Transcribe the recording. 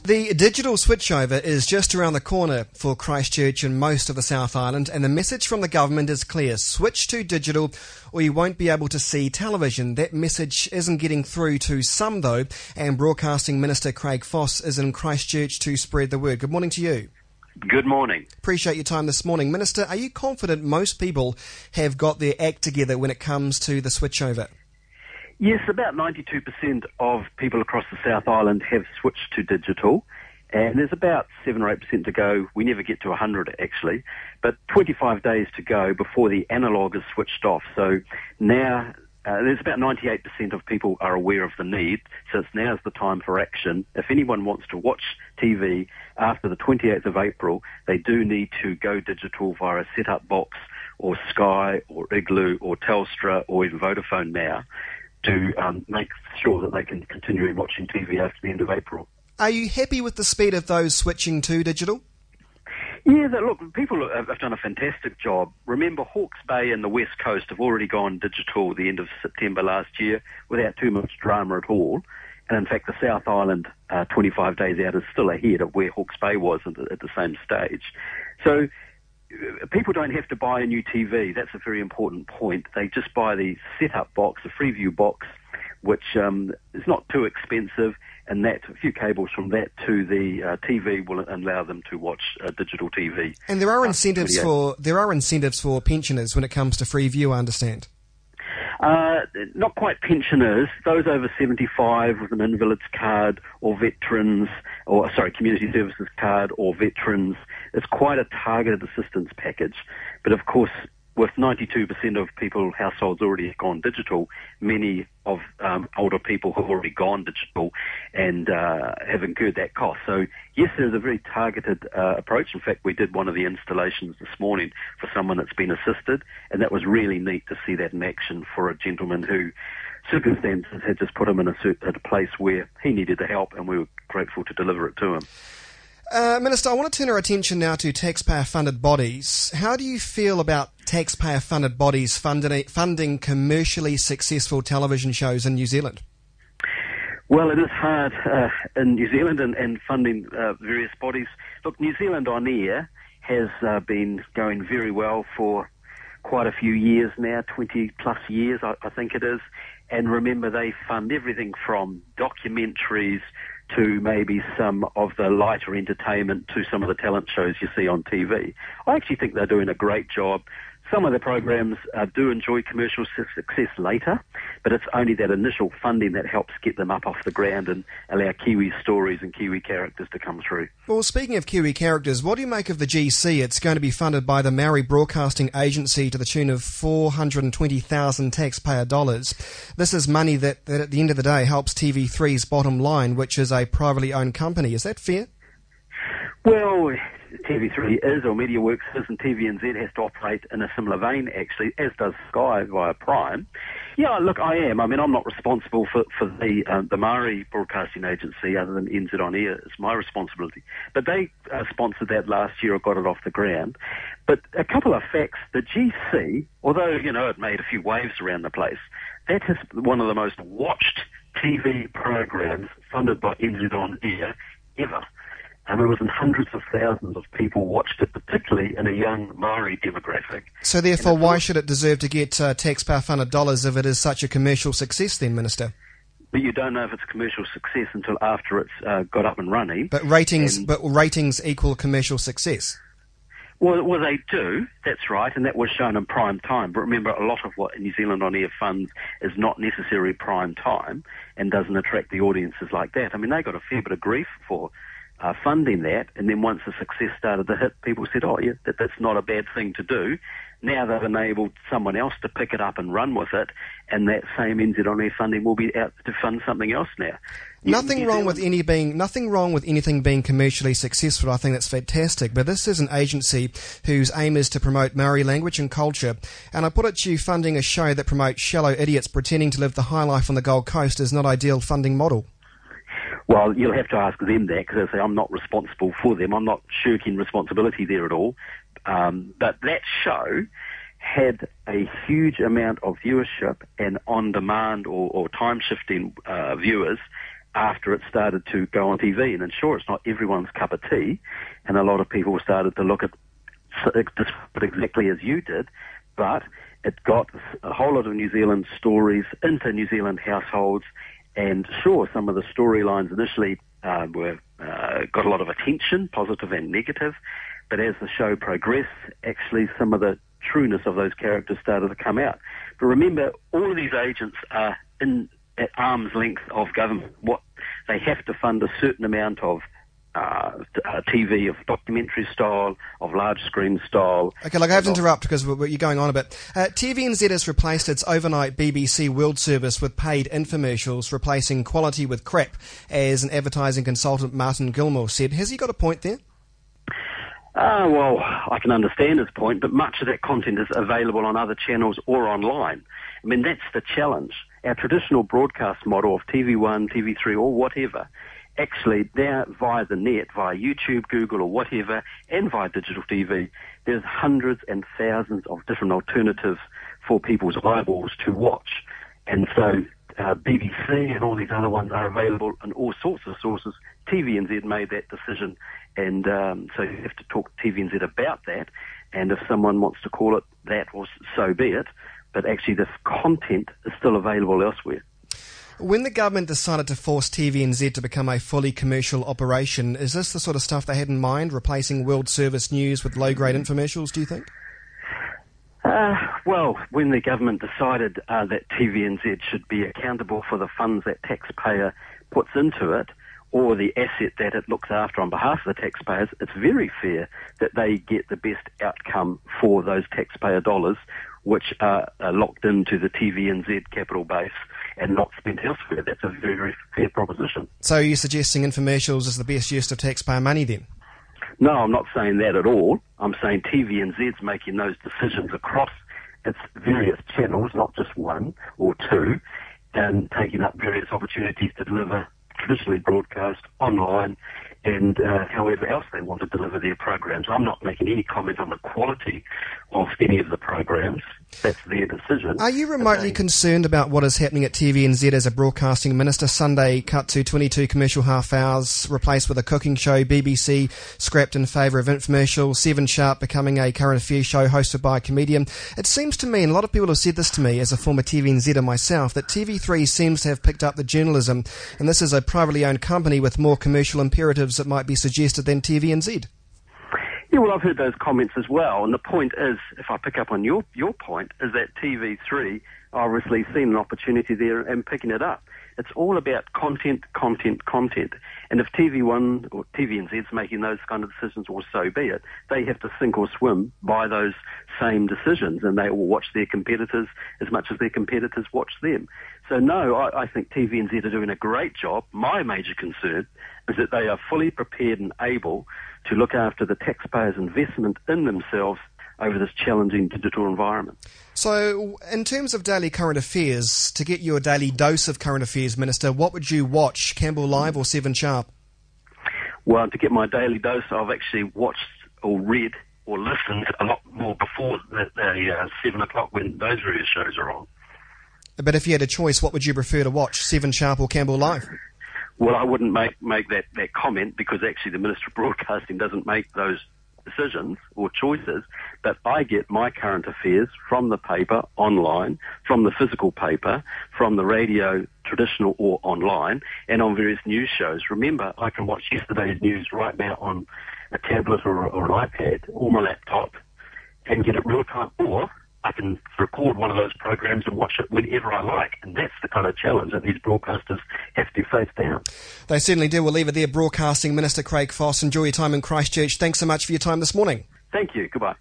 The digital switchover is just around the corner for Christchurch and most of the South Island, and the message from the government is clear. Switch to digital or you won't be able to see television. That message isn't getting through to some, though, and Broadcasting Minister Craig Foss is in Christchurch to spread the word. Good morning to you. Good morning. Appreciate your time this morning. Minister, are you confident most people have got their act together when it comes to the switchover? Yes, about 92% of people across the South Island have switched to digital, and there's about 7 or 8% to go. We never get to 100 actually, but 25 days to go before the analogue is switched off. So now there's about 98% of people are aware of the need, so now's the time for action. If anyone wants to watch TV after the 28th of April, they do need to go digital via a set-up box or Sky or Igloo or Telstra or even Vodafone now, to make sure that they can continue watching TV after the end of April. Are you happy with the speed of those switching to digital? Yeah, look, people have done a fantastic job. Remember, Hawke's Bay and the West Coast have already gone digital at the end of September last year without too much drama at all. And in fact, the South Island, 25 days out, is still ahead of where Hawke's Bay was at the same stage. So people don't have to buy a new TV. That's a very important point. They just buy the set-up box, the Freeview box, which is not too expensive, and that a few cables from that to the TV will allow them to watch digital TV. And there are incentives for pensioners when it comes to Freeview, I understand. Not quite pensioners, those over 75 with an invalid's card or veterans, community services card or veterans. It's quite a targeted assistance package. But of course, with 92% of households already gone digital, many of older people have already gone digital and have incurred that cost. So yes, there's a very targeted approach. In fact, we did one of the installations this morning for someone that's been assisted, and that was really neat to see that in action for a gentleman who circumstances had just put him in a place where he needed the help, and we were grateful to deliver it to him. Minister, I want to turn our attention now to taxpayer-funded bodies. How do you feel about taxpayer-funded bodies funding commercially successful television shows in New Zealand? Well, it is hard in New Zealand and funding various bodies. Look, New Zealand On Air has been going very well for quite a few years now, 20-plus years, I think it is. And remember, they fund everything from documentaries to maybe some of the lighter entertainment to some of the talent shows you see on TV. I actually think they're doing a great job. Some of the programs do enjoy commercial success later, but it's only that initial funding that helps get them up off the ground and allow Kiwi stories and Kiwi characters to come through. Well, speaking of Kiwi characters, what do you make of the GC? It's going to be funded by the Maori Broadcasting Agency to the tune of $420,000 taxpayer dollars. This is money that at the end of the day helps TV3's bottom line, which is a privately owned company. Is that fair? Well, TV3 is, or MediaWorks is, and TVNZ has to operate in a similar vein, actually, as does Sky via Prime. Yeah, look, I am. I mean, I'm not responsible for the Maori Broadcasting Agency other than NZ On Air. It's my responsibility. But they sponsored that last year or got it off the ground. But a couple of facts. The GC, although, it made a few waves around the place, that is one of the most watched TV programs funded by NZ On Air ever. And it was in hundreds of thousands of people watched it, particularly in a young Maori demographic. So therefore, why should it deserve to get taxpayer-funded dollars if it is such a commercial success then, Minister? But you don't know if it's a commercial success until after it's got up and running. But ratings equal commercial success. Well, they do, that's right, and that was shown in prime time. But remember, a lot of what New Zealand On Air funds is not necessarily prime time and doesn't attract the audiences like that. I mean, they got a fair bit of grief for funding that, and then once the success started to hit, people said, oh yeah, that's not a bad thing to do. Now they've enabled someone else to pick it up and run with it, and that same NZ On Air funding will be out to fund something else now. Nothing wrong with anything being commercially successful. I think that's fantastic. But this is an agency whose aim is to promote Maori language and culture. And I put it to you, funding a show that promotes shallow idiots pretending to live the high life on the Gold Coast is not ideal funding model. Well, you'll have to ask them that, because I say I'm not responsible for them. I'm not shirking responsibility there at all. But that show had a huge amount of viewership and on-demand or time-shifting viewers after it started to go on TV. And sure, it's not everyone's cup of tea, and a lot of people started to look at it exactly as you did, but it got a whole lot of New Zealand stories into New Zealand households, and sure, some of the storylines initially got a lot of attention, positive and negative, but as the show progressed, actually some of the trueness of those characters started to come out. But remember, all of these agents are at arm's length of government. What they have to fund a certain amount of TV, of documentary style, of large screen style. Okay, look, I have to interrupt because you're going on a bit. TVNZ has replaced its overnight BBC World Service with paid infomercials, replacing quality with crap, as an advertising consultant Martin Gilmore said. Has he got a point there? Well, I can understand his point, but much of that content is available on other channels or online. I mean, that's the challenge. Our traditional broadcast model of TV1, TV3 or whatever, actually now via the net, via YouTube, Google or whatever, and via digital TV, there's hundreds and thousands of different alternatives for people's eyeballs to watch. And so BBC and all these other ones are available in all sorts of sources. TVNZ made that decision, and so you have to talk to TVNZ about that, and if someone wants to call it that, well, so be it, but actually this content is still available elsewhere. When the government decided to force TVNZ to become a fully commercial operation, is this the sort of stuff they had in mind, replacing World Service News with low-grade infomercials, do you think? Well, when the government decided that TVNZ should be accountable for the funds that taxpayer puts into it, or the asset that it looks after on behalf of the taxpayers, it's very fair that they get the best outcome for those taxpayer dollars, which are locked into the TVNZ capital base and not spent elsewhere. That's a very, very fair proposition. So are you suggesting infomercials is the best use of taxpayer money then? No, I'm not saying that at all. I'm saying TVNZ's making those decisions across its various channels, not just one or two, and taking up various opportunities to deliver traditionally broadcast online and however else they want to deliver their programs. I'm not making any comment on the quality of any of the programs. That's their decision. Are you remotely concerned about what is happening at TVNZ as a broadcasting minister? Sunday cut to 22 commercial half hours, replaced with a cooking show, BBC scrapped in favour of infomercial, 7 Sharp becoming a current affairs show hosted by a comedian. It seems to me, and a lot of people have said this to me as a former TVNZer myself, that TV3 seems to have picked up the journalism, and this is a privately owned company with more commercial imperatives that might be suggested than TVNZ. Yeah, well, I've heard those comments as well, and the point is, if I pick up on your point, is that TV3 obviously seen an opportunity there and picking it up. It's all about content, and if TV1 or TVNZ's making those kind of decisions, or so be it, they have to sink or swim by those same decisions, and they will watch their competitors as much as their competitors watch them. So no, I think TVNZ are doing a great job. My major concern is that they are fully prepared and able to look after the taxpayers' investment in themselves over this challenging digital environment. So, in terms of daily current affairs, to get your daily dose of current affairs, Minister, what would you watch, Campbell Live or 7 Sharp? Well, to get my daily dose, I've actually watched or read or listened a lot more before the 7 o'clock when those various shows are on. But if you had a choice, what would you prefer to watch, 7 Sharp or Campbell Live? Well, I wouldn't make that comment because actually the Minister of Broadcasting doesn't make those decisions or choices, but I get my current affairs from the paper, online, from the physical paper, from the radio, traditional or online, and on various news shows. Remember, I can watch yesterday's news right now on a tablet or an iPad or my laptop and get it real time, or I can record one of those programs and watch it whenever I like, and that's the kind of challenge that these broadcasters have to face down. They certainly do. We'll leave it there. Broadcasting Minister Craig Foss, enjoy your time in Christchurch. Thanks so much for your time this morning. Thank you. Goodbye.